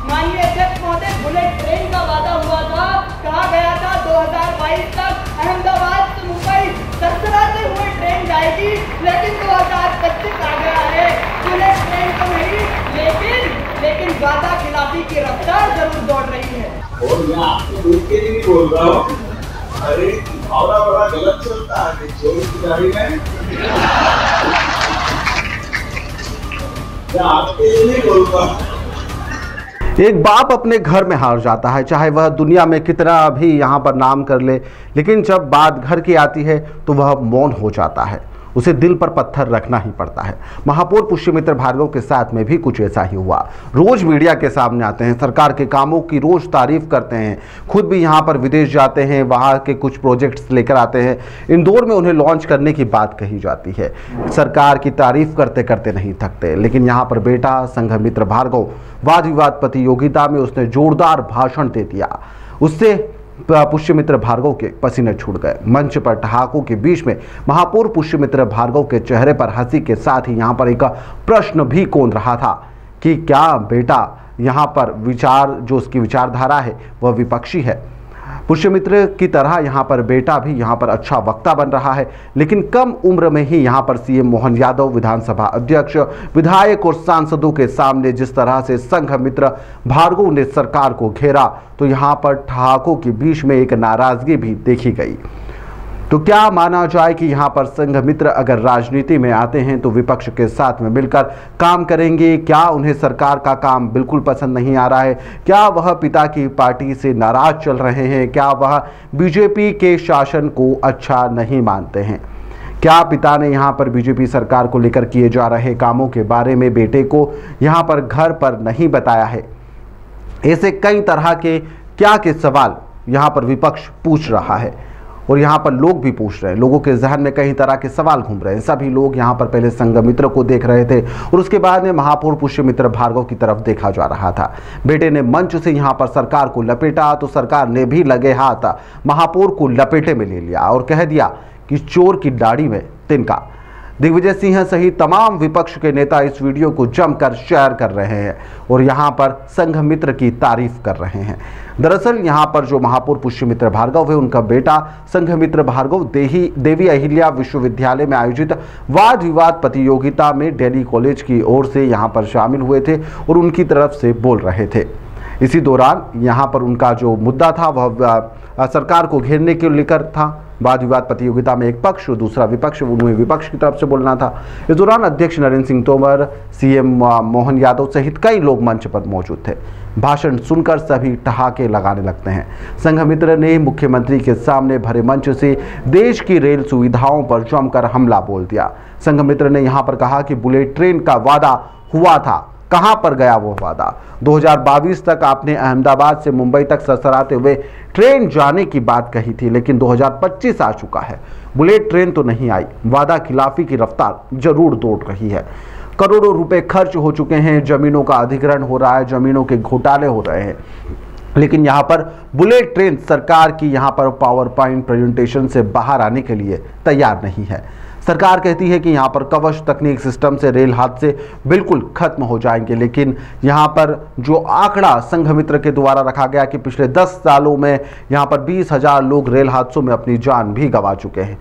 माननीय अध्यक्ष महोदय, बुलेट ट्रेन का वादा हुआ था, कहा गया था 2022 तक अहमदाबाद से मुंबई सरसराते हुए ट्रेन जाएगी, लेकिन 2025 आ गया है, बुलेट ट्रेन तो नहीं, लेकिन वादा खिलाफी की रफ्तार जरूर दौड़ रही है। और मैं आपको देख के नहीं बोल रहा हूँ, अरे भावना बड़ा गलत चलता है चोर की गाड़ी में। मैं आपके लिए नहीं बोल रहा हूँ। एक बाप अपने घर में हार जाता है, चाहे वह दुनिया में कितना भी यहाँ पर नाम कर ले, लेकिन जब बात घर की आती है तो वह मौन हो जाता है, उसे दिल पर पत्थर रखना ही पड़ता है। महापौर पुष्यमित्र भार्गव के साथ में भी कुछ ऐसा ही हुआ। रोज मीडिया के सामने आते हैं, सरकार के कामों की रोज तारीफ करते हैं, खुद भी यहाँ पर विदेश जाते हैं, वहाँ के कुछ प्रोजेक्ट्स लेकर आते हैं। इंदौर में उन्हें लॉन्च करने की बात कही जाती है। सरकार की तारीफ करते करते नहीं थकते, लेकिन यहाँ पर बेटा संघमित्र भार्गव वाद विवाद प्रतियोगिता में उसने जोरदार भाषण दे दिया। उससे पुष्यमित्र भार्गव के पसीने छूट गए। मंच पर ठहाकों के बीच में महापौर पुष्यमित्र भार्गव के चेहरे पर हंसी के साथ ही यहाँ पर एक प्रश्न भी कौंध रहा था कि क्या बेटा यहाँ पर जो उसकी विचारधारा है वह विपक्षी है। पुष्यमित्र की तरह यहाँ पर बेटा भी यहाँ पर अच्छा वक्ता बन रहा है, लेकिन कम उम्र में ही यहाँ पर सीएम मोहन यादव, विधानसभा अध्यक्ष, विधायक और सांसदों के सामने जिस तरह से संघमित्र भार्गव ने सरकार को घेरा, तो यहाँ पर ठहाकों के बीच में एक नाराजगी भी देखी गई। तो क्या माना जाए कि यहाँ पर संघमित्र अगर राजनीति में आते हैं तो विपक्ष के साथ में मिलकर काम करेंगे? क्या उन्हें सरकार का काम बिल्कुल पसंद नहीं आ रहा है? क्या वह पिता की पार्टी से नाराज चल रहे हैं? क्या वह बीजेपी के शासन को अच्छा नहीं मानते हैं? क्या पिता ने यहाँ पर बीजेपी सरकार को लेकर किए जा रहे कामों के बारे में बेटे को यहाँ पर घर पर नहीं बताया है? ऐसे कई तरह के सवाल यहाँ पर विपक्ष पूछ रहा है और यहाँ पर लोग भी पूछ रहे हैं। लोगों के जहन में कई तरह के सवाल घूम रहे हैं। सभी लोग यहाँ पर पहले संघमित्र को देख रहे थे और उसके बाद में महापौर पुष्यमित्र भार्गव की तरफ देखा जा रहा था। बेटे ने मंच से यहाँ पर सरकार को लपेटा तो सरकार ने भी लगे हाथ महापौर को लपेटे में ले लिया और कह दिया कि चोर की दाढ़ी में तिनका। दिग्विजय सिंह सहित तमाम विपक्ष के नेता इस वीडियो को जमकर शेयर कर रहे हैं और यहाँ पर संघमित्र की तारीफ कर रहे हैं। दरअसल यहाँ पर जो महापौर पुष्यमित्र भार्गव है, उनका बेटा संघमित्र भार्गव देवी अहिल्या विश्वविद्यालय में आयोजित वाद विवाद प्रतियोगिता में दिल्ली कॉलेज की ओर से यहाँ पर शामिल हुए थे और उनकी तरफ से बोल रहे थे। इसी दौरान यहाँ पर उनका जो मुद्दा था वह सरकार को घेरने के लेकर था। वाद विवाद प्रतियोगिता में एक पक्ष और दूसरा विपक्ष, उन्हें विपक्ष की तरफ से बोलना था। इस दौरान अध्यक्ष नरेंद्र सिंह तोमर, सीएम मोहन यादव सहित कई लोग मंच पर मौजूद थे। भाषण सुनकर सभी ठहाके लगाने लगते हैं। संघमित्र ने मुख्यमंत्री के सामने भरे मंच से देश की रेल सुविधाओं पर जमकर हमला बोल दिया। संघमित्र ने यहाँ पर कहा कि बुलेट ट्रेन का वादा हुआ था, कहां पर गया वो वादा? 2022 तक आपने अहमदाबाद से मुंबई तक सरसराते हुए ट्रेन जाने की बात कही थी, लेकिन 2025 आ चुका है, बुलेट ट्रेन तो नहीं आई। वादा खिलाफी की रफ्तार जरूर दौड़ रही है। करोड़ों रुपए खर्च हो चुके हैं, जमीनों का अधिग्रहण हो रहा है, जमीनों के घोटाले हो रहे हैं, लेकिन यहाँ पर बुलेट ट्रेन सरकार की यहाँ पर पावर पॉइंट प्रेजेंटेशन से बाहर आने के लिए तैयार नहीं है। सरकार कहती है कि यहाँ पर कवच तकनीक सिस्टम से रेल हादसे बिल्कुल खत्म हो जाएंगे, लेकिन यहाँ पर जो आंकड़ा संघमित्र के द्वारा रखा गया कि पिछले 10 सालों में यहाँ पर 20,000 लोग रेल हादसों में अपनी जान भी गंवा चुके हैं।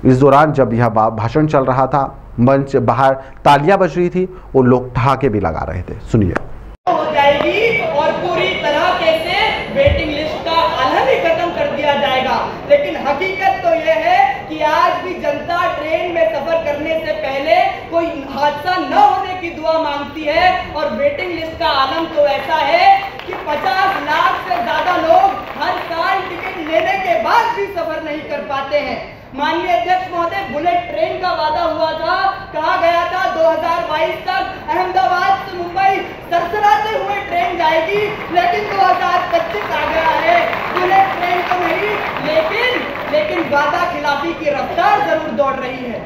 इस दौरान जब यह भाषण चल रहा था, मंच बाहर तालियां बज रही थी और लोग ठहाके भी लगा रहे थे। सुनिए। हो जाएगी और पूरी तरह से वेटिंग लिस्ट का आलम ही खत्म कर दिया जाएगा, लेकिन हकीकत तो यह है कि आज भी जनता ट्रेन में सफर करने से पहले कोई हादसा न होने की दुआ मांगती है और वेटिंग लिस्ट का आलम तो ऐसा है कि 50 लाख से ज्यादा लोग हर साल टिकट लेने के बाद भी सफर नहीं कर पाते हैं। माननीय अध्यक्ष महोदय, बुलेट ट्रेन का वादा हुआ था, कहा गया था 2022 तक अहमदाबाद से मुंबई सरसराते हुए ट्रेन जाएगी, लेकिन 2025 आ गया है, बुलेट ट्रेन तो नहीं, लेकिन वादा खिलाफी की रफ्तार जरूर दौड़ रही है।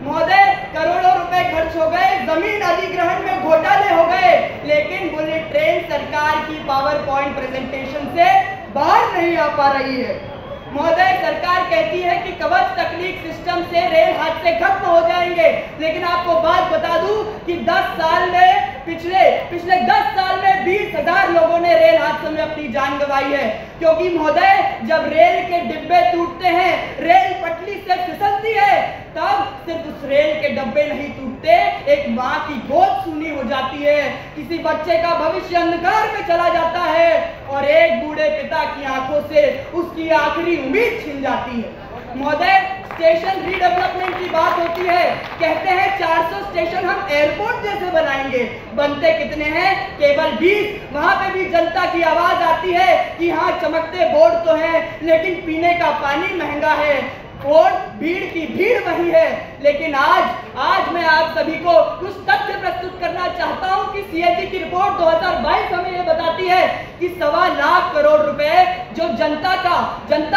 महोदय, करोड़ों रुपए खर्च हो गए, जमीन अधिग्रहण में घोटाले हो गए, लेकिन बुलेट ट्रेन सरकार की पावर पॉइंट प्रेजेंटेशन से बाहर नहीं आ पा रही है। महोदय, सरकार कहती है कि कवच तकनीक सिस्टम से रेल हादसे खत्म हो जाएंगे, लेकिन आपको बात बता दूं कि 10 साल में पिछले 10 साल में 20,000 लोगों ने रेल हादसों में अपनी जान गंवाई है। क्योंकि महोदय, जब रेल के डिब्बे टूटते हैं, रेल पटरी से फिसलती है, तब सिर्फ उस रेल के डब्बे नहीं टूटते, एक माँ की गोद सूनी हो जाती है, किसी बच्चे का भविष्य अंधकार में चला जाता है और एक बूढ़े पिता की आंखों से उसकी आखिरी उम्मीद छिन जाती है। महोदय, स्टेशन रीडेवलपमेंट की बात होती है, कहते हैं 400 स्टेशन हम एयरपोर्ट जैसे बनाएंगे, बनते कितने हैं? केवल 20। वहां पे भी जनता की आवाज आती है कि हाँ, चमकते बोर्ड तो हैं, लेकिन पीने का पानी महंगा है और भीड़ की भीड़ वही है। लेकिन आज मैं आप सभी को कुछ तथ्य प्रस्तुत करना चाहता हूं कि सीएजी की रिपोर्ट 2022 हमें यह बताती है कि 1.25 लाख करोड़ रुपए जो जनता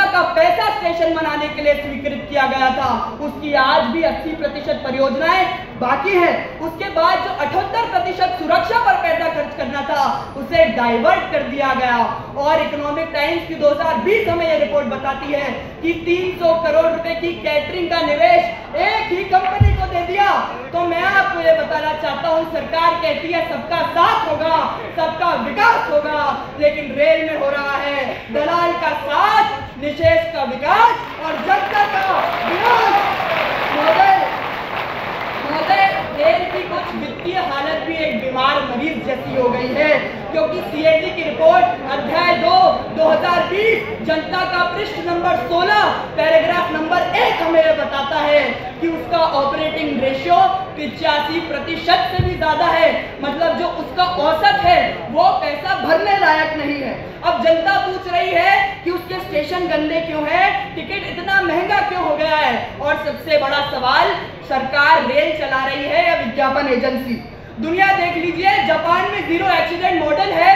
का पैसा स्टेशन बनाने के लिए स्वीकृत किया गया था, उसकी आज भी 80% परियोजनाएं बाकी है। उसके बाद जो 78% सुरक्षा पर पैसा खर्च करना था, उसे डाइवर्ट कर दिया गया। और इकोनॉमिक टाइम्स की 2020 हमें यह रिपोर्ट बताती है कि 300 करोड़ रुपए की कैटरिंग का निवेश एक ही कंपनी को दे दिया। तो मैं आपको ये बताना चाहता हूँ, सरकार कहती है सबका साथ होगा, सबका विकास होगा, लेकिन रेल में हो रहा है दलाल का साथ, निषेध का विकास और जनता का विनाश। महोदय, रेल की कुछ वित्तीय हालत भी एक बीमार मरीज जैसी हो गई है, क्योंकि सीएजी की रिपोर्ट अध्याय 2 2020 जनता का पृष्ठ नंबर 16 पैराग्राफ नंबर 1 हमें यह बताता है कि उसका ऑपरेटिंग रेशियो 85% से भी ज्यादा है। मतलब जो उसका औसत है वो पैसा भरने लायक नहीं है। अब जनता पूछ रही है कि उसके स्टेशन गंदे क्यों है, टिकट इतना महंगा क्यों हो गया है, और सबसे बड़ा सवाल, सरकार रेल चला रही है या विज्ञापन एजेंसी? दुनिया देख लीजिए, जापान में 0 एक्सीडेंट मॉडल है,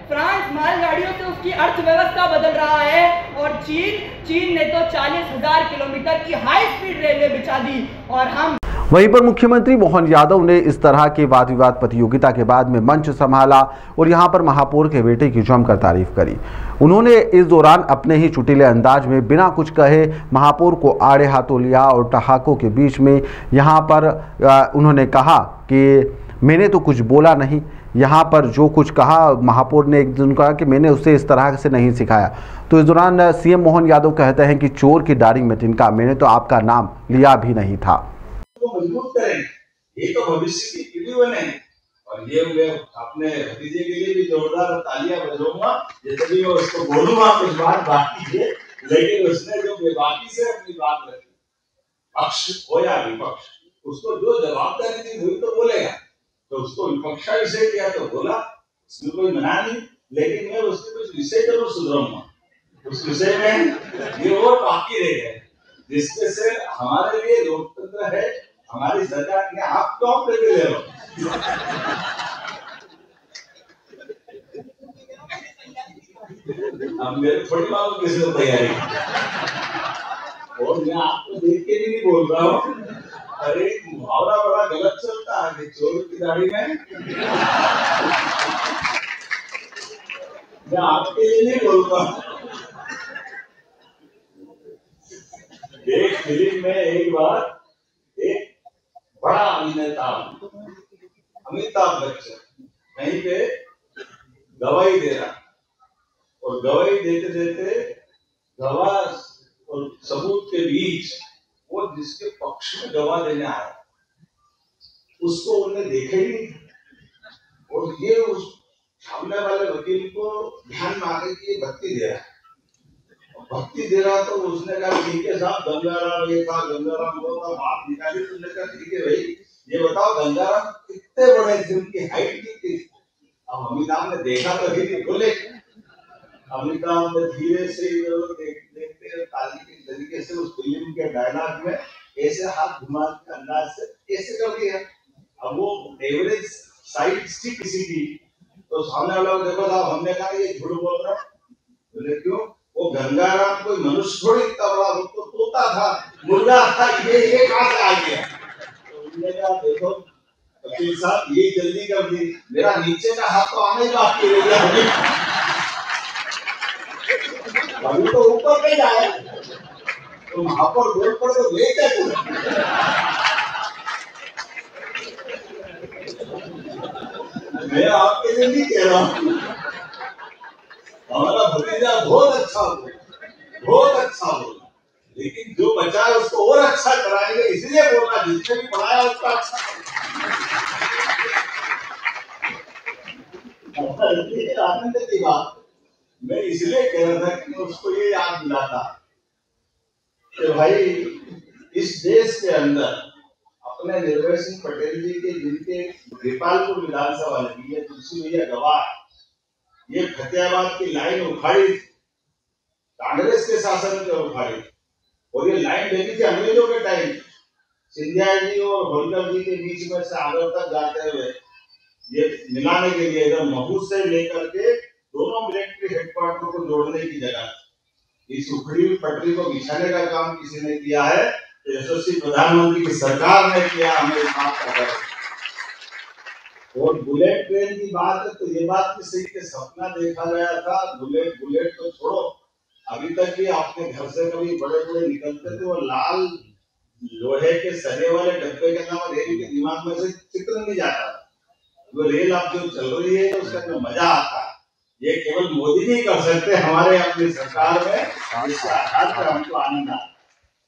फ्रांस मालगाड़ियों से उसकी अर्थव्यवस्था बदल रहा है, और चीन ने तो 40,000 किलोमीटर की हाई स्पीड रेलवे बिछा दी। और हम वहीं पर मुख्यमंत्री मोहन यादव ने इस तरह के वाद विवाद प्रतियोगिता के बाद में मंच संभाला और यहां पर महापौर के बेटे की जमकर तारीफ करी। उन्होंने इस दौरान अपने ही चुटीले अंदाज में बिना कुछ कहे महापौर को आड़े हाथों लिया और ठहाकों के बीच में यहां पर उन्होंने कहा कि मैंने तो कुछ बोला नहीं। यहाँ पर जो कुछ कहा महापौर ने एक दिन कहा कि मैंने उसे इस तरह से नहीं सिखाया। तो इस दौरान सीएम मोहन यादव कहते हैं कि चोर की दाढ़ी में तिनका, मैंने तो आपका नाम लिया भी नहीं था। तो मजबूत करें, ये तो भविष्य की पीढ़ी बने। और ये मैं अपने भतीजे के लिए भी जोरदार तालियां बजाऊंगा, जैसे भी मैं उसको बोलूंगा कुछ बात बाकी है, लेकिन उसने जो बेबाकी से अपनी बात रखी, पक्ष हो या विपक्ष, उसको जो जवाबदारी दी हुई तो बोलेगा। तो उसको विपक्ष का विषय किया तो बोला, उसमें कोई मना नहीं, लेकिन मैं उसके कुछ विषय जरूर सुधरूंगा। उस विषय में ये और बाकी रह गए, जिसके से हमारे लिए लोकतंत्र है, हमारी सरकार ने आप टॉप लेके ले लो। अब मेरे थोड़ी मालूम किसी तैयारी, और मैं आपको देख के भी नहीं बोल रहा हूँ। अरे मुहावरा बड़ा गलत चलता है, चोर की दाढ़ी में। मैं आपके लिए नहीं बोल रहा हूँ। एक फिल्म में एक बार एक बड़ा अभिनेता अमिताभ बच्चन कहीं पे गवाही दे रहा, और गवाही देते देते गवाह और सबूत के बीच वो जिसके पक्ष में गवाह देने आया उसको उन्हें देखा ही नहीं, और ये उस सामने वाले वकील को ध्यान में आके कि ये भक्ति दे रहा, तो उसने कहा ठीक है साहब, गंगाराम ये था, गंगाराम वो था, बात निकाली। तुमने कहा ठीक है भाई, ये बताओ गंगाराम कितने बड़े थे, उनकी हाइट कितनी थी? अब अमिताभ ने देखा तो ही नहीं बोले। अमिताभ ने धीरे से देखते ताली के तरीके से उस फिल्म के डायलॉग में ऐसे हाथ घुमा के अंदाज से कैसे कर दिया। अब वो एवरेज साइड थी किसी की, तो सामने वाला को देखो साहब, हमने कहा ये झूठ बोल रहा है। बोले क्यों? वो गंगाराम कोई मनुष्य थोड़ी इतना बड़ा, वो तो तोता था, मुर्गा था, ये कहां से आ गया? तो उन्होंने कहा देखो वकील साहब, ये जल्दी कर दी, मेरा नीचे का हाथ तो आने बाकी रह गया, अभी तो ऊपर नहीं आया। तो महापौर बोल पड़े तो लेते मैं आपके लिए नहीं कह रहा हूँ, हमारा भतीजा बहुत अच्छा बोला, लेकिन जो बचा है उसको और अच्छा कराएंगे, इसलिए बोलना जिसने भी पढ़ाया उसका अच्छा आनंद की बात मैं इसलिए कह रहा था कि उसको ये याद दिलाता कि भाई इस देश के अंदर अपने निर्भय सिंह पटेल जी के जिनके गोपालपुर विधानसभा लगी है, तुलसी भैया गवाह, ये फतेहाबाद की लाइन उखाड़ी कांग्रेस के शासन में उखाड़ी, और ये लाइन लगी थी अंग्रेजों के टाइम, सिंधिया जी और होलकर जी के बीच में से आगरा तक जाते हुए ये मिलाने के लिए इधर महू से लेकर के दोनों मिलिट्री हेडक्वार्टर को जोड़ने की जगह इस उखड़ी हुई पटरी को बिछाने का काम किसी ने किया है, यशस्वी प्रधानमंत्री की सरकार ने किया, हमें बात कर। और बुलेट ट्रेन की बात है तो ये बात भी सही कि सपना देखा गया था, बुलेट तो छोड़ो, अभी तक भी आपके घर से कभी बड़े बड़े निकलते थे वो लाल लोहे के सने वाले डब्बे के नाम रेल के दिमाग में से चित्र नहीं जाता, वो रेल आप जो चल रही है तो उसका जो मजा आता है ये केवल मोदी नहीं कर सकते, हमारे अपनी सरकार में इसके आधार पर हमको आनंद आता है।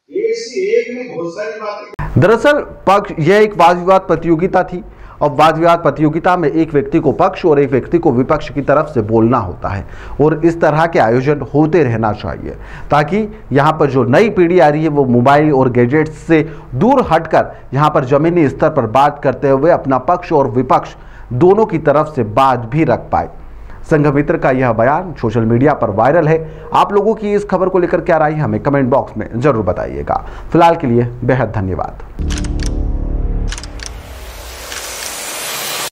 एक नहीं बहुत सारी बातें। दरअसल पक्ष यह एक वाद विवाद प्रतियोगिता थी और वाद विवाद प्रतियोगिता में एक व्यक्ति को पक्ष और एक व्यक्ति को विपक्ष की तरफ से बोलना होता है, और इस तरह के आयोजन होते रहना चाहिए ताकि यहाँ पर जो नई पीढ़ी आ रही है वो मोबाइल और गैजेट्स से दूर हटकर यहाँ पर जमीनी स्तर पर बात करते हुए अपना पक्ष और विपक्ष दोनों की तरफ से बात भी रख पाए। संघमित्र का यह बयान सोशल मीडिया पर वायरल है। आप लोगों की इस खबर को लेकर क्या राय हमें कमेंट बॉक्स में जरूर बताइएगा। फिलहाल के लिए बेहद धन्यवाद।